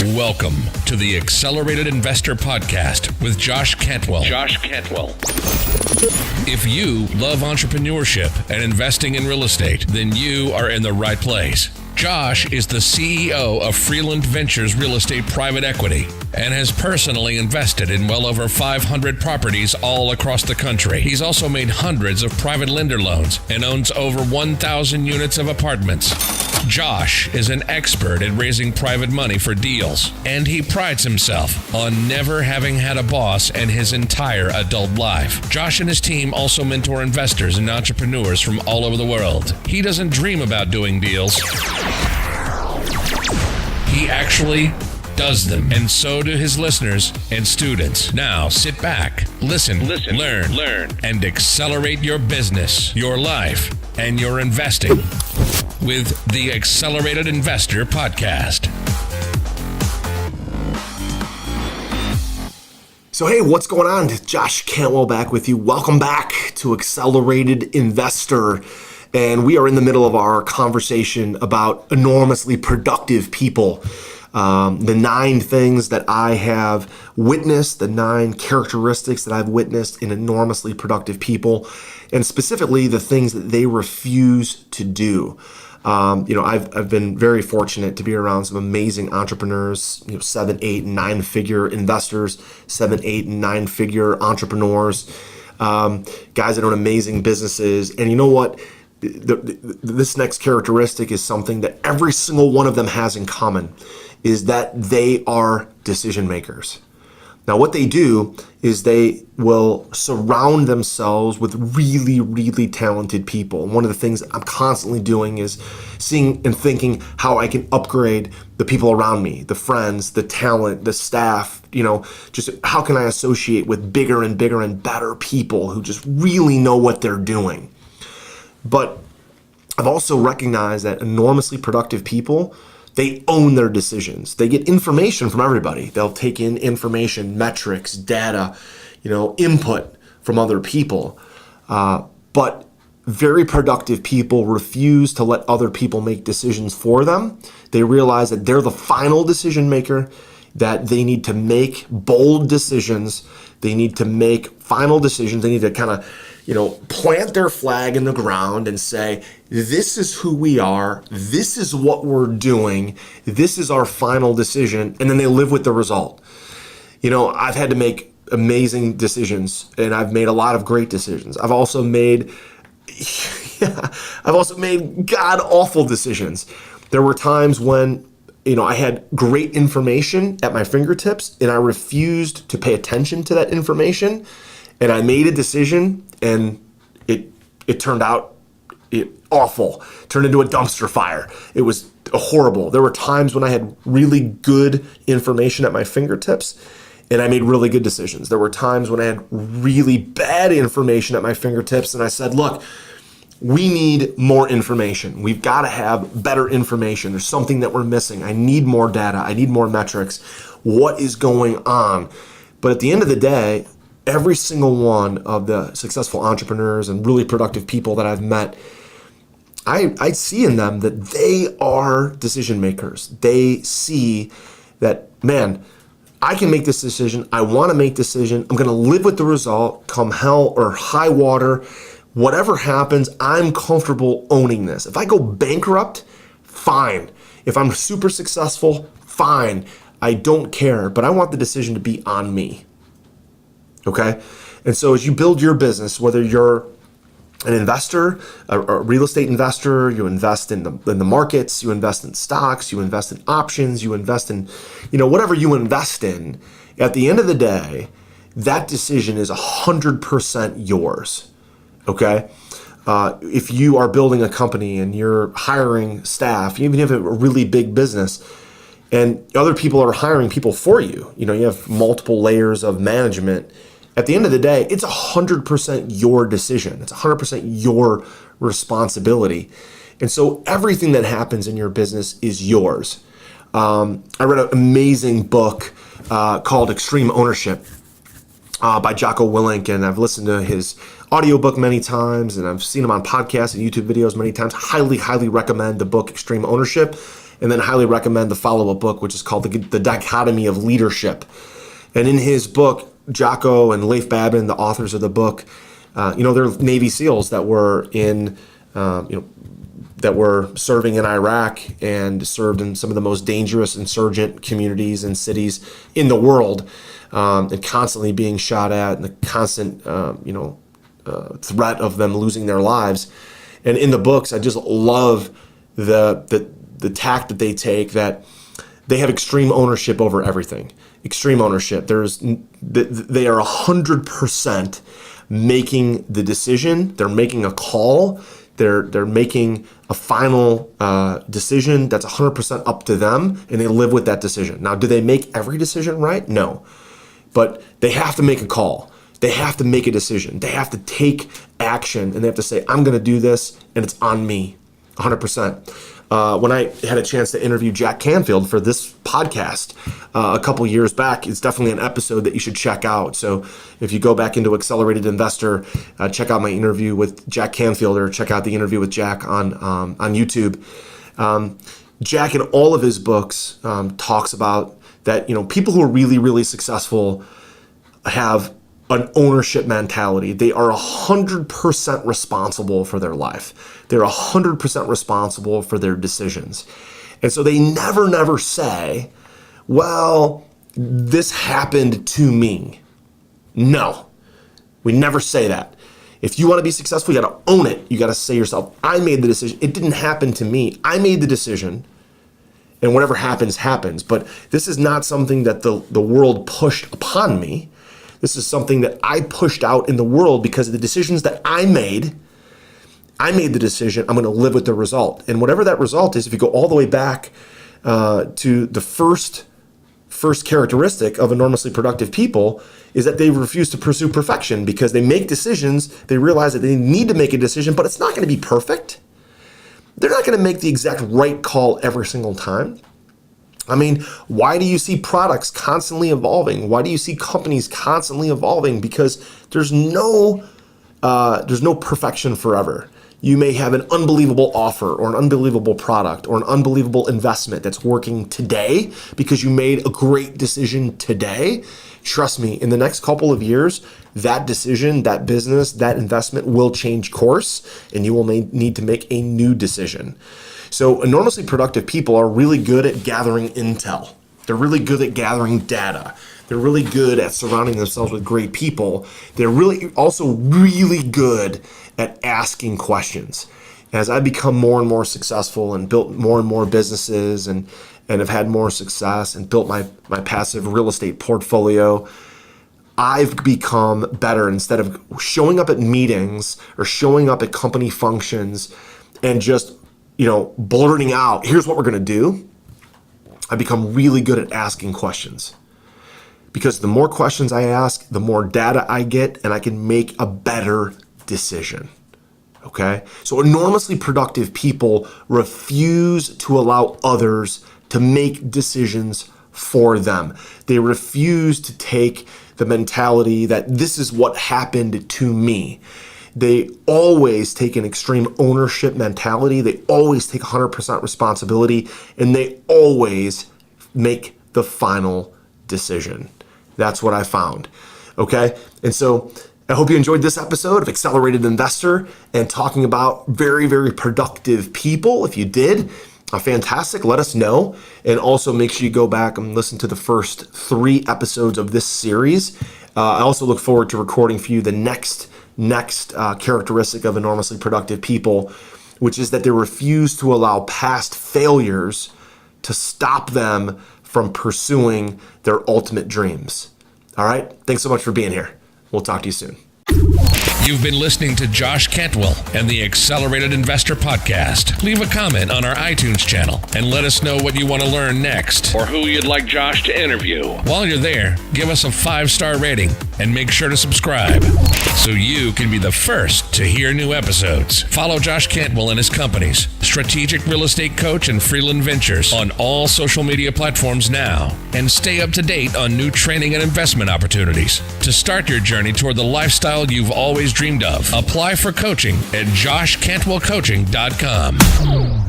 Welcome to the Accelerated Investor Podcast with Josh Cantwell. If you love entrepreneurship and investing in real estate, then you are in the right place. Josh is the CEO of Freeland Ventures Real Estate Private Equity and has personally invested in well over 500 properties all across the country. He's also made hundreds of private lender loans and owns over 1,000 units of apartments. Josh is an expert at raising private money for deals, and he prides himself on never having had a boss in his entire adult life. Josh and his team also mentor investors and entrepreneurs from all over the world. He doesn't dream about doing deals. He actually does them, and so do his listeners and students. Now sit back, listen, learn, and accelerate your business, your life, and your investing with the Accelerated Investor Podcast. So hey, what's going on? Josh Cantwell back with you. Welcome back to Accelerated Investor. And we are in the middle of our conversation about enormously productive people. The 9 things that I have witnessed, the 9 characteristics that I've witnessed in enormously productive people, and specifically the things that they refuse to do. I've been very fortunate to be around some amazing entrepreneurs, 7, 8, and 9-figure investors, 7, 8, and 9-figure entrepreneurs, guys that own amazing businesses. And you know what? This next characteristic is something that every single one of them has in common, is that they are decision makers. Now, what they do is they will surround themselves with really, really talented people. And one of the things I'm constantly doing is seeing and thinking how I can upgrade the people around me, the friends, the talent, the staff, just how can I associate with bigger and bigger and better people who just really know what they're doing. But I've also recognized that enormously productive people, they own their decisions. They get information from everybody. They'll take in information, metrics, data, input from other people. But very productive people refuse to let other people make decisions for them. They realize that they're the final decision maker, that they need to make bold decisions. They need to make final decisions. They need to kind of plant their flag in the ground and say, this is who we are, this is what we're doing, this is our final decision, and then they live with the result. I've had to make amazing decisions, and I've made a lot of great decisions. I've also made god-awful decisions. There were times when I had great information at my fingertips, and I refused to pay attention to that information, and I made a decision, and it turned out awful. It turned into a dumpster fire. It was horrible. There were times when I had really good information at my fingertips, and I made really good decisions. There were times when I had really bad information at my fingertips, and I said, look, we need more information. We've got to have better information. There's something that we're missing. I need more data. I need more metrics. What is going on? But at the end of the day, every single one of the successful entrepreneurs and really productive people that I've met, I see in them that they are decision makers. They see that, man, I can make this decision. I want to make this decision. I'm going to live with the result, come hell or high water. Whatever happens, I'm comfortable owning this. If I go bankrupt, fine. If I'm super successful, fine. I don't care, but I want the decision to be on me. Okay? And so as you build your business, whether you're an investor, a real estate investor, you invest in the markets, you invest in stocks, you invest in options, you invest in, whatever you invest in, at the end of the day, that decision is 100% yours. Okay? If you are building a company and you're hiring staff, even if you have a really big business, and other people are hiring people for you, you have multiple layers of management. At the end of the day, it's 100% your decision. It's 100% your responsibility. And so everything that happens in your business is yours. I read an amazing book called Extreme Ownership by Jocko Willink, and I've listened to his audiobook many times, and I've seen him on podcasts and YouTube videos many times. Highly, highly recommend the book Extreme Ownership. And then highly recommend the follow-up book, which is called The Dichotomy of Leadership. And in his book, Jocko and Leif Babin, the authors of the book, they're Navy SEALs that were that were serving in Iraq and served in some of the most dangerous insurgent communities and cities in the world, and constantly being shot at, and the constant, threat of them losing their lives. And in the books, I just love the tact that they take, that they have extreme ownership over everything. Extreme ownership. They are 100% making the decision. They're making a call. They're making a final decision that's 100% up to them, and they live with that decision. Now, do they make every decision right? No. But they have to make a call. They have to make a decision. They have to take action, and they have to say, I'm going to do this, and it's on me, 100%. When I had a chance to interview Jack Canfield for this podcast a couple years back, it's definitely an episode that you should check out. So if you go back into Accelerated Investor, check out my interview with Jack Canfield, or check out the interview with Jack on YouTube. Jack, in all of his books, talks about that, people who are really, really successful have an ownership mentality. They are 100% responsible for their life. They're 100% responsible for their decisions. And so they never say, well, this happened to me. No, we never say that. If you want to be successful, you got to own it. You got to say to yourself, I made the decision. It didn't happen to me. I made the decision. And whatever happens, happens. But this is not something that the world pushed upon me. This is something that I pushed out in the world because of the decisions that I made. I made the decision. I'm going to live with the result. And whatever that result is, if you go all the way back to the first characteristic of enormously productive people, is that they refuse to pursue perfection because they make decisions. They realize that they need to make a decision, but it's not going to be perfect. They're not going to make the exact right call every single time. I mean, why do you see products constantly evolving? Why do you see companies constantly evolving? Because there's no perfection forever. You may have an unbelievable offer or an unbelievable product or an unbelievable investment that's working today because you made a great decision today. Trust me, in the next couple of years, that decision, that business, that investment will change course, and you will need to make a new decision. So enormously productive people are really good at gathering intel. They're really good at gathering data. They're really good at surrounding themselves with great people. They're really also really good at asking questions. As I become more and more successful and built more and more businesses and have had more success and built my passive real estate portfolio, I've become better. Instead of showing up at meetings or showing up at company functions and just blurting out, here's what we're going to do, I become really good at asking questions. Because the more questions I ask, the more data I get, and I can make a better decision. Okay? So enormously productive people refuse to allow others to make decisions for them. They refuse to take the mentality that this is what happened to me. They always take an extreme ownership mentality. They always take 100% responsibility, and they always make the final decision. That's what I found. Okay? And so I hope you enjoyed this episode of Accelerated Investor and talking about very, very productive people. If you did, fantastic. Let us know. And also make sure you go back and listen to the first 3 episodes of this series. I also look forward to recording for you the next characteristic of enormously productive people, which is that they refuse to allow past failures to stop them from pursuing their ultimate dreams. All right? Thanks so much for being here. We'll talk to you soon. You've been listening to Josh Cantwell and the Accelerated Investor Podcast. Leave a comment on our iTunes channel and let us know what you want to learn next or who you'd like Josh to interview. While you're there, give us a 5-star rating and make sure to subscribe so you can be the first to hear new episodes. Follow Josh Cantwell and his companies, Strategic Real Estate Coach and Freeland Ventures, on all social media platforms now, and stay up to date on new training and investment opportunities. To start your journey toward the lifestyle you've always dreamed of, apply for coaching at joshcantwellcoaching.com.